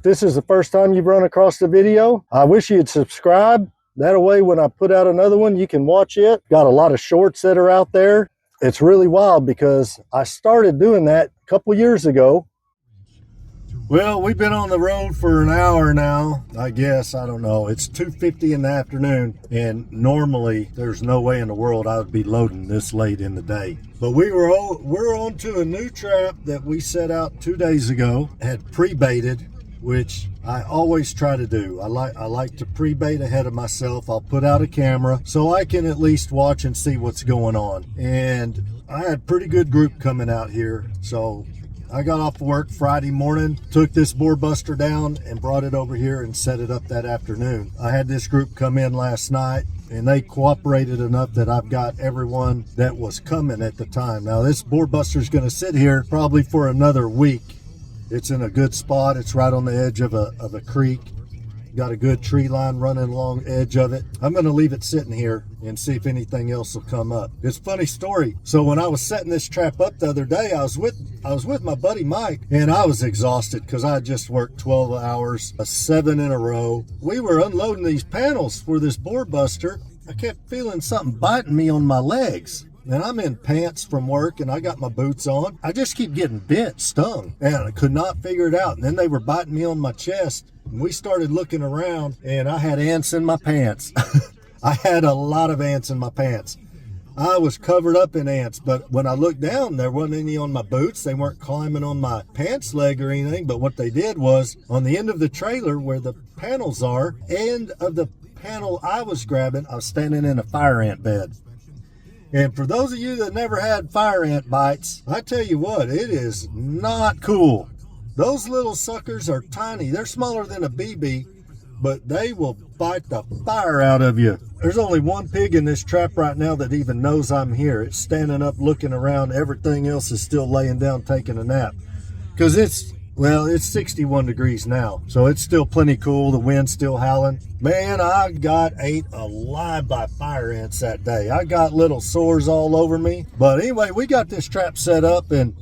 this is the first time you've run across the video, I wish you'd subscribe. That way, when I put out another one, you can watch it. Got a lot of shorts that are out there. It's really wild because I started doing that a couple years ago. Well, we've been on the road for an hour now, I guess. I don't know. It's 2:50 in the afternoon, and normally there's no way in the world I would be loading this late in the day. But we're on to a new trap that we set out 2 days ago, had pre-baited, which I always try to do. I like to pre-bait ahead of myself. I'll put out a camera so I can at least watch and see what's going on. And I had a pretty good group coming out here, so I got off work Friday morning, took this boar buster down and brought it over here and set it up that afternoon. I had this group come in last night and they cooperated enough that I've got everyone that was coming at the time. Now this boar buster is going to sit here probably for another week. It's in a good spot. It's right on the edge of a creek. Got a good tree line running along the edge of it. I'm going to leave it sitting here and see if anything else will come up. It's a funny story. So when I was setting this trap up the other day, I was with my buddy Mike, and I was exhausted because I just worked 12 hours, 7 in a row. We were unloading these panels for this boar buster. I kept feeling something biting me on my legs. And I'm in pants from work and I got my boots on. I just keep getting bit, stung, and I could not figure it out. And then they were biting me on my chest. And we started looking around and I had ants in my pants. I had a lot of ants in my pants. I was covered up in ants, but when I looked down, there wasn't any on my boots. They weren't climbing on my pants leg or anything. But what they did was on the end of the trailer where the panels are, end of the panel I was grabbing, I was standing in a fire ant bed. And for those of you that never had fire ant bites, I tell you what, it is not cool. Those little suckers are tiny. They're smaller than a BB, but they will bite the fire out of you. There's only one pig in this trap right now that even knows I'm here. It's standing up looking around. Everything else is still laying down taking a nap. Because it's 61 degrees now, so it's still plenty cool. The wind's still howling. Man, I got ate alive by fire ants that day. I got little sores all over me. But anyway, we got this trap set up and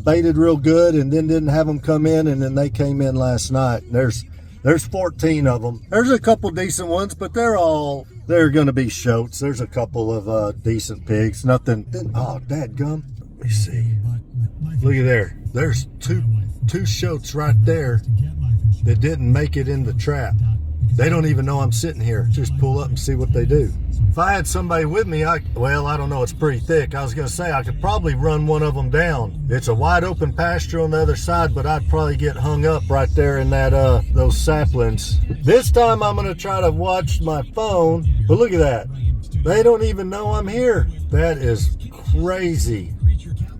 baited real good, and then didn't have them come in, and then they came in last night. There's 14 of them. There's a couple decent ones, but they're going to be shoats. There's a couple of decent pigs. Nothing. Oh, dadgum. Let me see. Look at there. There's two shoats right there that didn't make it in the trap. They don't even know I'm sitting here. Just pull up and see what they do. If I had somebody with me, I don't know, it's pretty thick. I was going to say I could probably run one of them down. It's a wide open pasture on the other side, but I'd probably get hung up right there in that those saplings. This time I'm going to try to watch my phone, but look at that. They don't even know I'm here. That is crazy.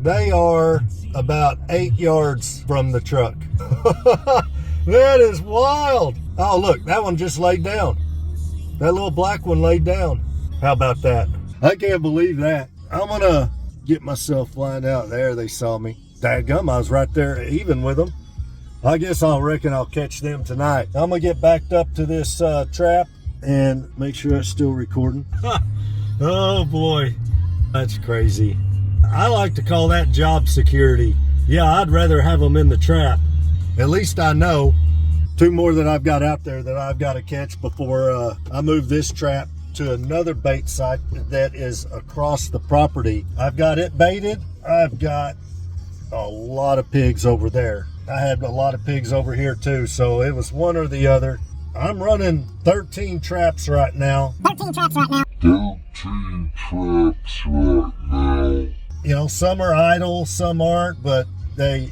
They are about 8 yards from the truck. That is wild. Oh, look, that one just laid down. That little black one laid down. How about that? I can't believe that. I'm gonna get myself lined out. There, they saw me. Dadgum, I was right there even with them. I guess reckon I'll catch them tonight. I'm gonna get backed up to this trap and make sure it's still recording. Oh boy, that's crazy. I like to call that job security. Yeah, I'd rather have them in the trap. At least I know 2 more that I've got out there that I've got to catch before I move this trap to another bait site that is across the property. I've got it baited. I've got a lot of pigs over there. I had a lot of pigs over here too, so it was one or the other. I'm running 13 traps right now. 13 traps right now. 13 traps right now. You know, some are idle, some aren't, but they,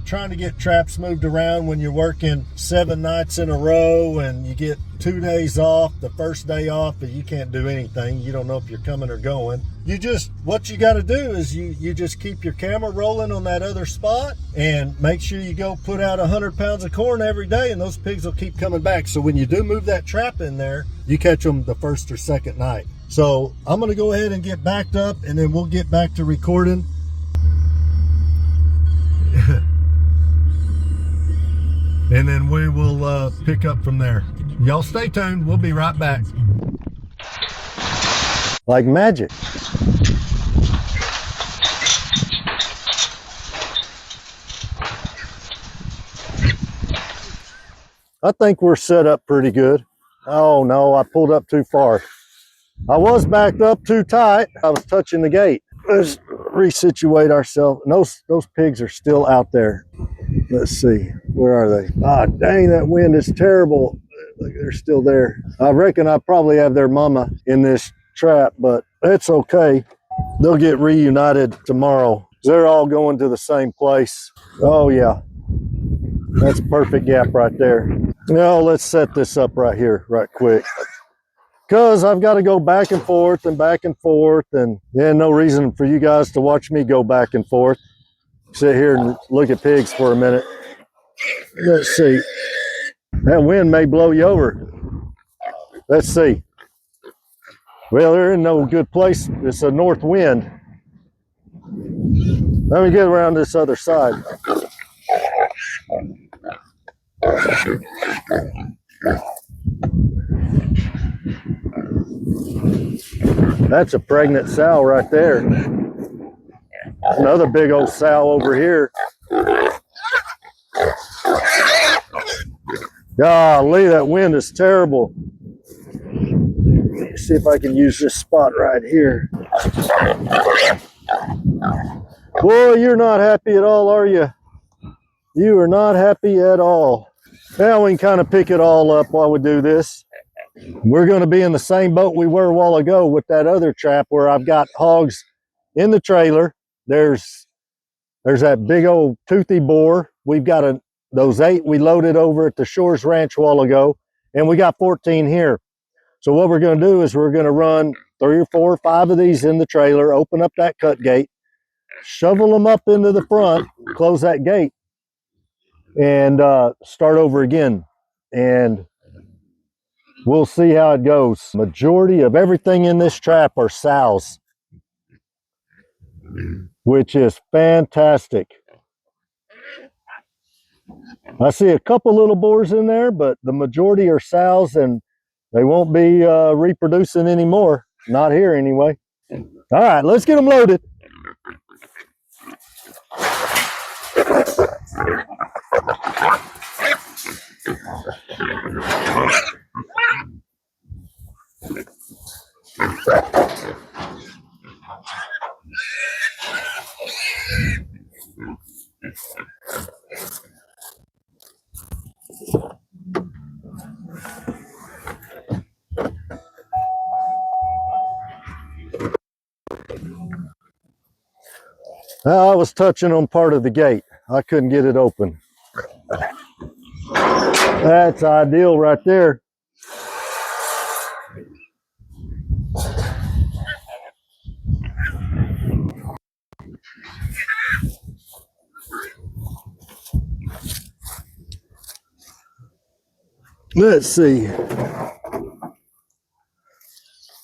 trying to get traps moved around when you're working 7 nights in a row and you get 2 days off, the first day off, but you can't do anything. You don't know if you're coming or going. What you got to do is you just keep your camera rolling on that other spot and make sure you go put out 100 pounds of corn every day, and those pigs will keep coming back. So when you do move that trap in there, you catch them the first or second night. So I'm going to go ahead and get backed up, and then we'll get back to recording. And then we will pick up from there. Y'all stay tuned. We'll be right back. Like magic. I think we're set up pretty good. Oh no, I pulled up too far. I was backed up too tight. I was touching the gate. Let's resituate ourselves. Those pigs are still out there. Let's see, where are they? Ah, dang, that wind is terrible. Look, they're still there. I reckon I probably have their mama in this trap, but it's okay. They'll get reunited tomorrow. They're all going to the same place. Oh yeah, that's a perfect gap right there. Now let's set this up right here, right quick. Because I've got to go back and forth, and no reason for you guys to watch me go back and forth. Sit here and look at pigs for a minute. Let's see. That wind may blow you over. Let's see. Well, they're in no good place. It's a north wind. Let me get around this other side. That's a pregnant sow right there. Another big old sow over here. Golly, that wind is terrible. Let me see if I can use this spot right here. Boy, you're not happy at all, are you? You are not happy at all. Now we can kind of pick it all up while we do this. We're going to be in the same boat we were a while ago with that other trap where I've got hogs in the trailer. There's that big old toothy boar. We've got those 8 we loaded over at the Shores Ranch a while ago, and we got 14 here. So what we're going to do is we're going to run 3 or 4 or 5 of these in the trailer, open up that cut gate, shovel them up into the front, close that gate, and start over again. And we'll see how it goes. Majority of everything in this trap are sows, which is fantastic. I see a couple little boars in there, but the majority are sows, and they won't be reproducing anymore. Not here anyway. All right, let's get them loaded. Now, I was touching on part of the gate. I couldn't get it open. That's ideal right there. Let's see.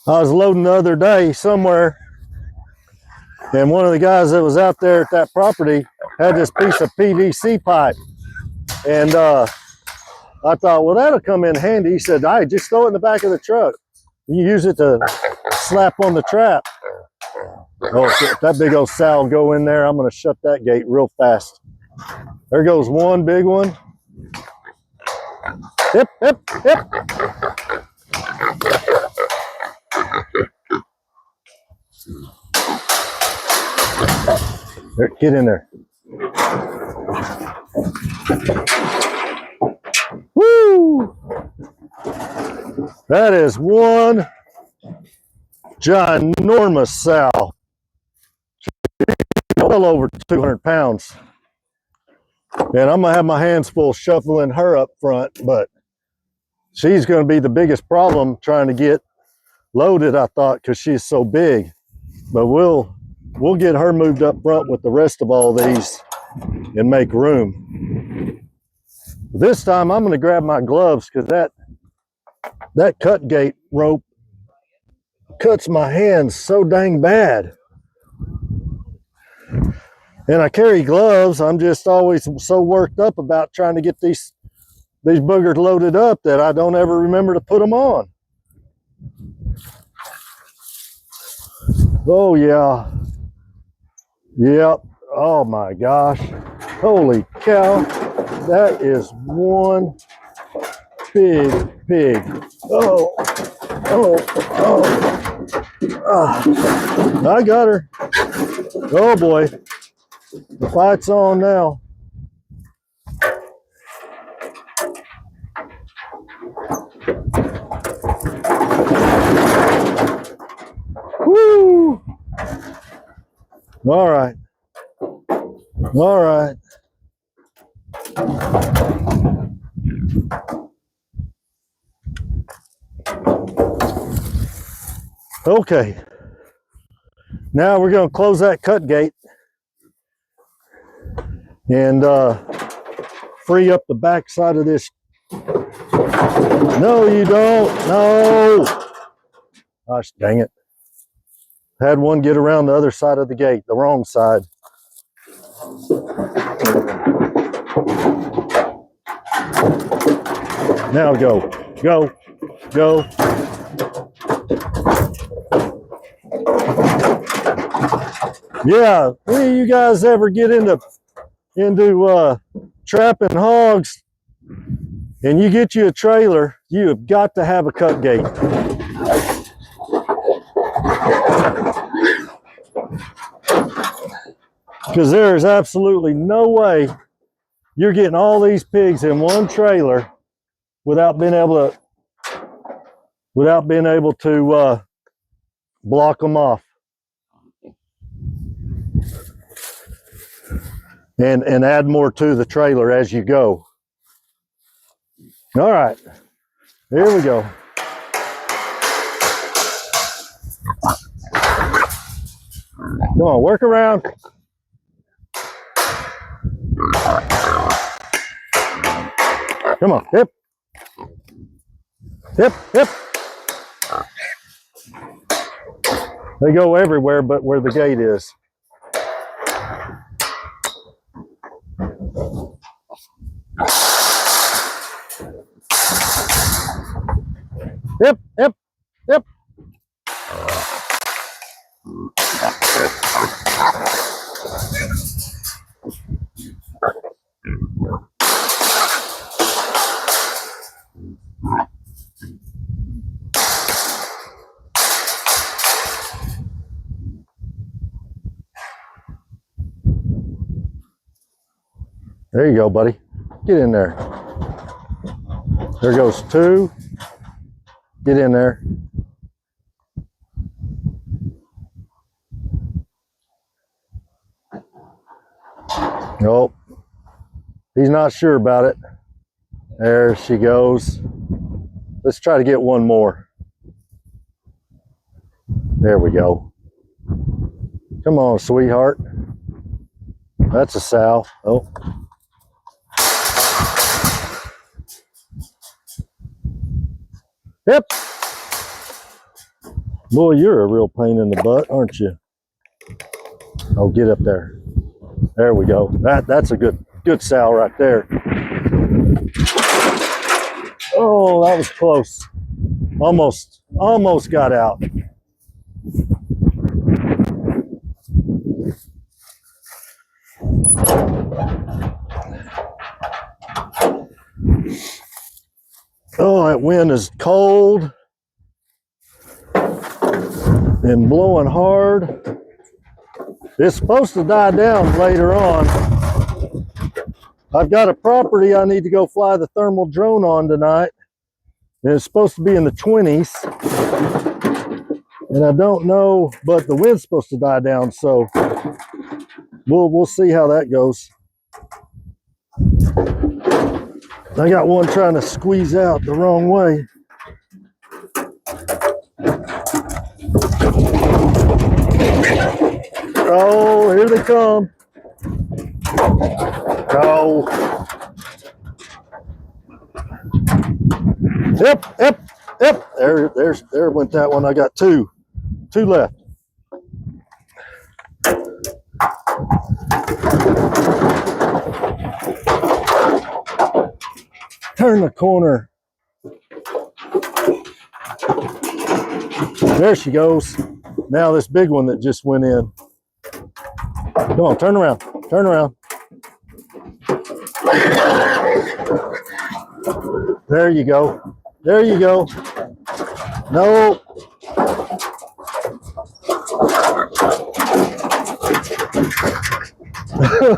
I was loading the other day somewhere, and one of the guys that was out there at that property had this piece of PVC pipe. And I thought, well, that'll come in handy. He said, "All right, just throw it in the back of the truck. You use it to slap on the trap." Oh, if that big old sow will go in there, I'm going to shut that gate real fast. There goes one big one. Hip, hip, hip. There, get in there. Woo! That is one ginormous sow. Well over 200 pounds. And I'm going to have my hands full shuffling her up front, but she's going to be the biggest problem trying to get loaded, I thought, because she's so big. But we'll get her moved up front with the rest of all these and make room. This time I'm going to grab my gloves because that cut gate rope cuts my hands so dang bad. And I carry gloves. I'm just always so worked up about trying to get these boogers loaded up that I don't ever remember to put them on. Oh yeah. Yep. Oh my gosh. Holy cow. That is one Big pig. Oh, oh, oh. Ah, I got her. Oh boy. The fight's on now. Woo! All right. All right. Okay. Now we're going to close that cut gate and free up the back side of this. No, you don't. No. Gosh dang it. Had one get around the other side of the gate, the wrong side. Now go, go, go. Yeah, any of you guys ever get into trapping hogs and you get you a trailer, you have got to have a cut gate. Because there is absolutely no way you're getting all these pigs in one trailer without being able to block them off and add more to the trailer as you go. All right, here we go. Come on, work around. Come on, hip. Hip, hip. They go everywhere but where the gate is. Hip, hip, hip. There you go, buddy. Get in there. There goes two. Get in there. Nope. He's not sure about it. There she goes. Let's try to get one more. There we go. Come on, sweetheart. That's a sow. Oh. Yep. Boy, you're a real pain in the butt, aren't you? Oh, get up there. There we go. That's a good sow right there. Oh, that was close. Almost got out. Oh, that wind is cold and blowing hard. It's supposed to die down later on. I've got a property I need to go fly the thermal drone on tonight. And it's supposed to be in the 20s. And I don't know, but the wind's supposed to die down, so we'll see how that goes. I got one trying to squeeze out the wrong way. Oh, here they come. Go. Yep. There went that one. I got two left. Turn the corner. There she goes. Now this big one that just went in. Come on, turn around. Turn around. There you go. There you go. No.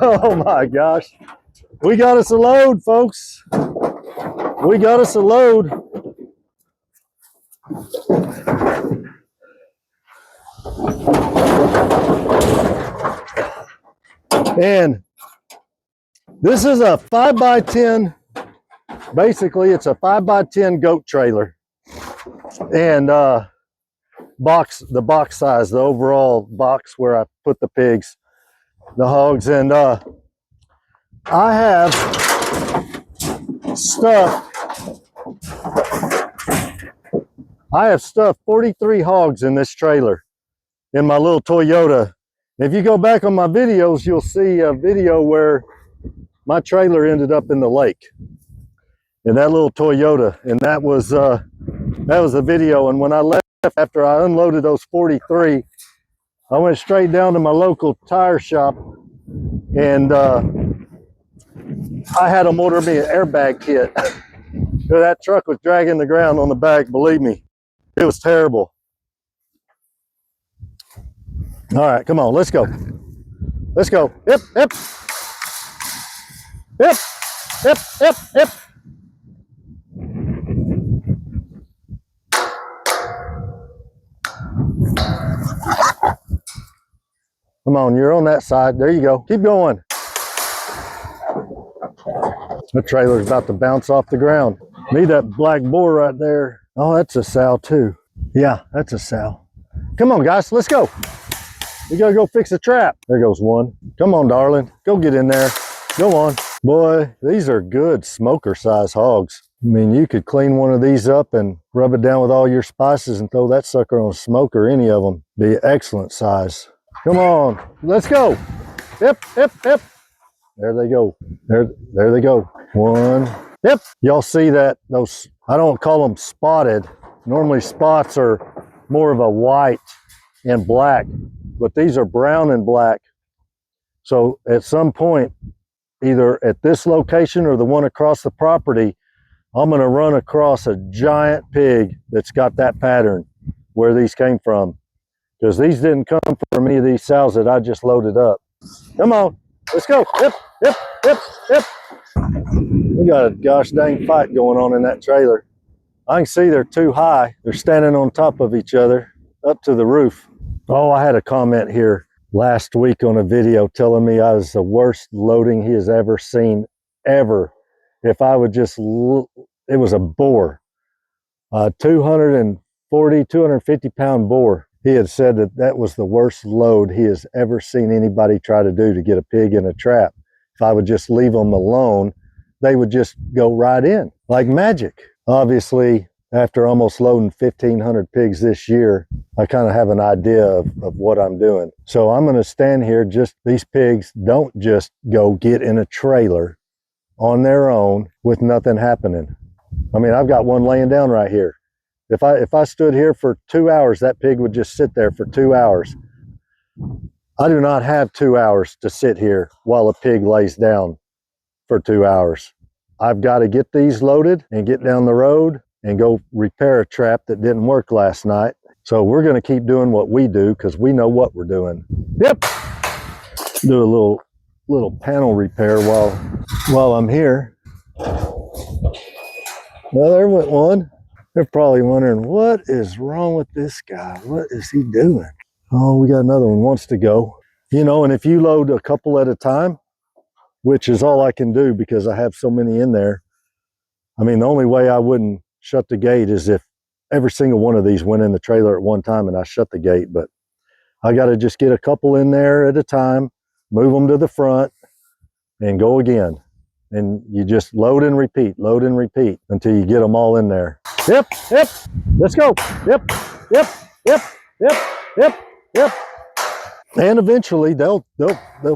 Oh my gosh. We got us a load, folks. We got us a load. And this is a 5x10. Basically, it's a 5x10 goat trailer. And the box size, the overall box where I put the pigs, the hogs. And I have stuffed 43 hogs in this trailer in my little Toyota. If you go back on my videos, you'll see a video where my trailer ended up in the lake in that little Toyota, and that was the video. And when I left after I unloaded those 43, I went straight down to my local tire shop, and I had them order me an airbag kit. That truck was dragging the ground on the back, believe me. It was terrible. All right, come on, let's go. Let's go. Hip, hip. Hip, hip, hip, hip. Come on, you're on that side. There you go. Keep going. The trailer's about to bounce off the ground. Need that black boar right there. Oh, that's a sow too. Yeah, that's a sow. Come on, guys, let's go. We gotta go fix the trap. There goes one. Come on, darling. Go get in there. Go on. Boy, these are good smoker size hogs. I mean, you could clean one of these up and rub it down with all your spices and throw that sucker on a smoker, any of them. Be excellent size. Come on, let's go. Hip, hip, hip. There they go. There they go. One. Yep. Y'all see that? Those, I don't call them spotted. Normally spots are more of a white and black, but these are brown and black. So at some point, either at this location or the one across the property, I'm going to run across a giant pig that's got that pattern where these came from. Because these didn't come from any of these sows that I just loaded up. Come on, let's go. Hip, hip, hip, hip. We got a gosh dang fight going on in that trailer. I can see they're too high. They're standing on top of each other up to the roof. Oh, I had a comment here last week on a video telling me I was the worst loading he has ever seen, ever. If I would just, it was a boar, 240, 250 pound boar. He had said that that was the worst load he has ever seen anybody try to do to get a pig in a trap. If I would just leave them alone, they would just go right in like magic. Obviously, after almost loading 1,500 pigs this year, I kind of have an idea of what I'm doing. So I'm going to stand here. Just these pigs don't just go get in a trailer on their own with nothing happening. I mean, I've got one laying down right here. If I stood here for 2 hours, that pig would just sit there for 2 hours. I do not have 2 hours to sit here while a pig lays down for 2 hours. I've got to get these loaded and get down the road and go repair a trap that didn't work last night. So we're going to keep doing what we do because we know what we're doing. Yep. Do a little panel repair while I'm here. Well, there went one. They're probably wondering, what is wrong with this guy? What is he doing? Oh, we got another one wants to go. You know, and if you load a couple at a time, which is all I can do because I have so many in there. I mean, the only way I wouldn't shut the gate is if every single one of these went in the trailer at one time and I shut the gate. But I got to just get a couple in there at a time, move them to the front, and go again. And you just load and repeat until you get them all in there. Yep, yep, let's go. Yep, yep, yep, yep, yep, yep. And eventually they'll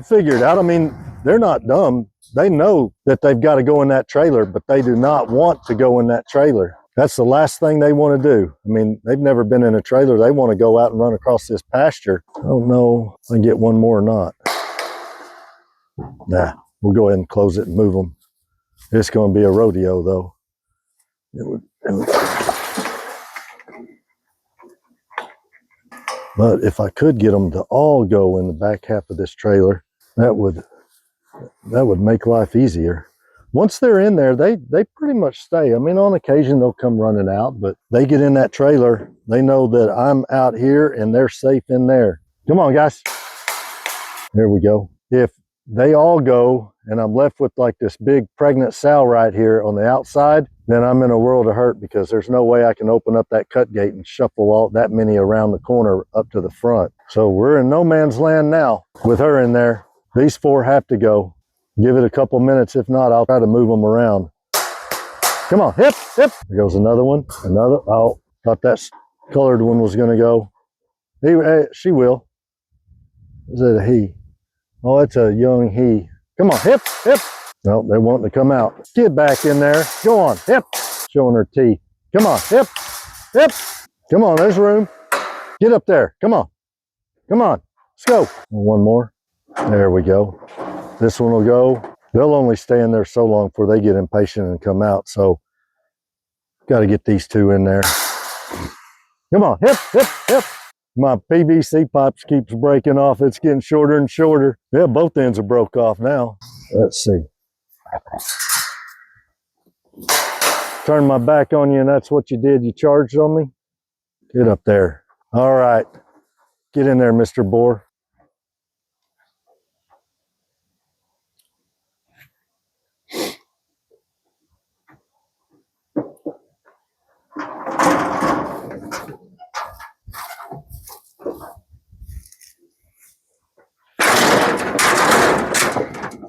figure it out. I mean, they're not dumb. They know that they've got to go in that trailer, but they do not want to go in that trailer. That's the last thing they want to do. I mean, they've never been in a trailer. They want to go out and run across this pasture. I don't know if I can get one more or not. Nah, we'll go ahead and close it and move them. It's going to be a rodeo though. But if I could get them to all go in the back half of this trailer, that would make life easier. Once they're in there, they pretty much stay. I mean, on occasion they'll come running out, but they get in that trailer, they know that I'm out here and they're safe in there. Come on, guys. There we go. If they all go and I'm left with like this big pregnant sow right here on the outside, then I'm in a world of hurt, because there's no way I can open up that cut gate and shuffle all that many around the corner up to the front. So we're in no man's land now with her in there. These 4 have to go. Give it a couple minutes. If not, I'll try to move them around. Come on, hip, hip. There goes another one. Another. Oh, thought that colored one was going to go. She will. Is it a he? Oh, it's a young he. Come on, hip, hip. No, they want to come out. Get back in there. Go on, hip. Showing her teeth. Come on, hip, hip. Come on, there's room. Get up there. Come on. Come on. Let's go. One more. There we go. This one will go. They'll only stay in there so long before they get impatient and come out. So, got to get these 2 in there. Come on, hip, hip, hip. My PVC pipes keeps breaking off. It's getting shorter and shorter. Yeah, both ends are broke off now. Let's see. Turn my back on you and that's what you did. You charged on me? Get up there. All right. Get in there, Mr. Boar.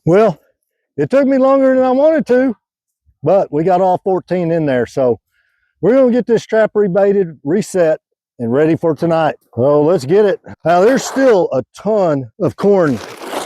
Well, it took me longer than I wanted to, but we got all 14 in there. So we're going to get this trap rebaited, reset, and ready for tonight. So let's get it. Now, there's still a ton of corn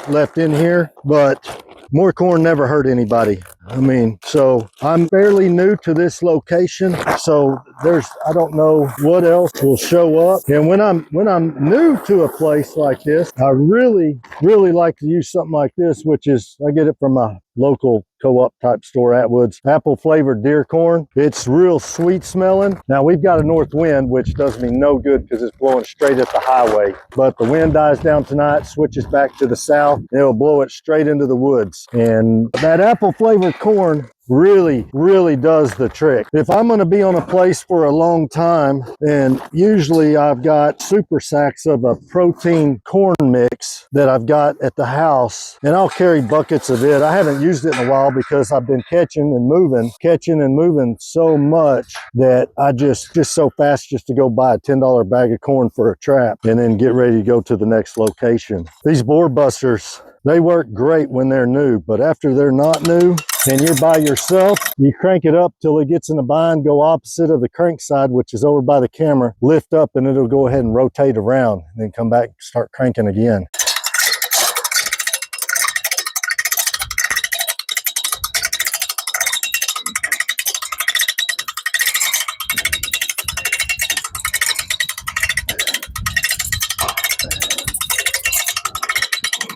left in here, but more corn never hurt anybody. I mean, so I'm fairly new to this location, so I don't know what else will show up. And when I'm new to a place like this, I really like to use something like this, which is, I get it from my local co-op type store, Atwood's apple flavored deer corn. It's real sweet smelling. Now we've got a north wind, which does me no good because it's blowing straight at the highway, but the wind dies down tonight, switches back to the south, and it'll blow it straight into the woods. And that apple flavored corn really does the trick. If I'm going to be on a place for a long time, and usually I've got super sacks of a protein corn mix that I've got at the house, and I'll carry buckets of it. I haven't used it in a while because I've been catching and moving so much that I just so fast just to go buy a $10 bag of corn for a trap and then get ready to go to the next location. These boar busters, they work great when they're new, but after they're not new and you're by yourself, you crank it up till it gets in a bind, go opposite of the crank side, which is over by the camera, lift up and it'll go ahead and rotate around, and then come back and start cranking again.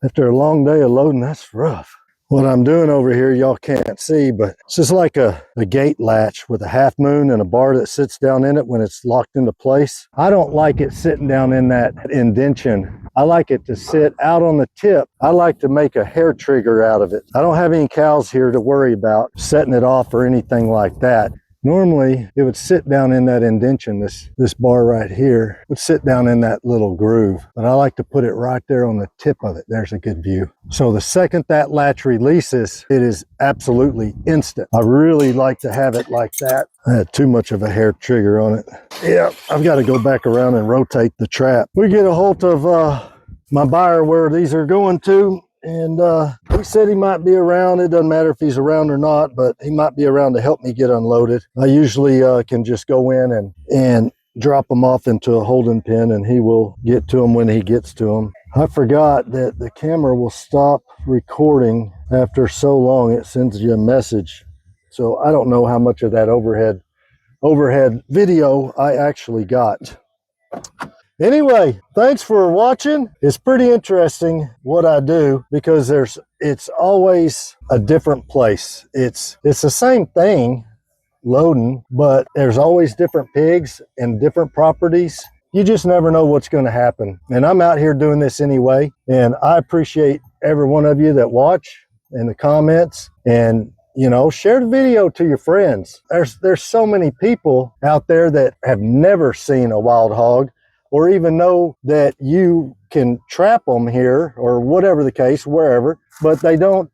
After a long day of loading, that's rough. What I'm doing over here, y'all can't see, but it's just like a gate latch with a half moon and a bar that sits down in it when it's locked into place. I don't like it sitting down in that indention. I like it to sit out on the tip. I like to make a hair trigger out of it. I don't have any cows here to worry about setting it off or anything like that. Normally, it would sit down in that indention, this bar right here, would sit down in that little groove. But I like to put it right there on the tip of it. There's a good view. So the second that latch releases, it is absolutely instant. I really like to have it like that. I had too much of a hair trigger on it. Yeah, I've got to go back around and rotate the trap. We get a hold of my buyer where these are going to, and he said he might be around. It doesn't matter if he's around or not, but he might be around to help me get unloaded. I usually can just go in and drop them off into a holding pen, and he will get to them when he gets to them. I forgot that the camera will stop recording after so long. It sends you a message. So I don't know how much of that overhead video I actually got. Anyway, thanks for watching. It's pretty interesting what I do because it's always a different place. It's the same thing, loading, but there's always different pigs and different properties. You just never know what's going to happen. And I'm out here doing this anyway. And I appreciate every one of you that watch in the comments, and you know, share the video to your friends. There's so many people out there that have never seen a wild hog, or even know that you can trap them here or whatever the case, wherever, but they don't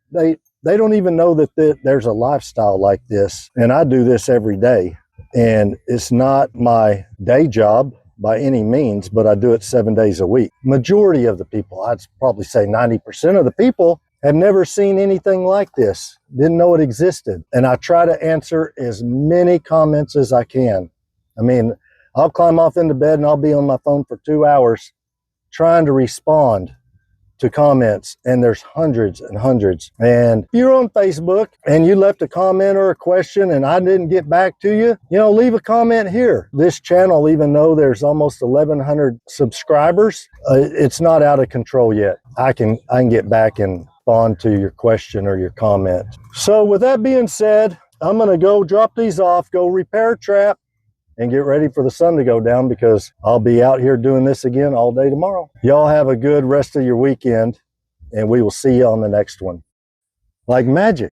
even know that there's a lifestyle like this. And I do this every day, and it's not my day job by any means, but I do it 7 days a week. Majority of the people, I'd probably say 90% of the people, have never seen anything like this, didn't know it existed. And I try to answer as many comments as I can. I mean, I'll climb off into bed and I'll be on my phone for 2 hours trying to respond to comments, and there's hundreds and hundreds. And if you're on Facebook and you left a comment or a question and I didn't get back to you, you know, leave a comment here. This channel, even though there's almost 1,100 subscribers, it's not out of control yet. I can get back and respond to your question or your comment. So with that being said, I'm gonna go drop these off, go repair a trap, and get ready for the sun to go down, because I'll be out here doing this again all day tomorrow. Y'all have a good rest of your weekend, and we will see you on the next one. Like magic.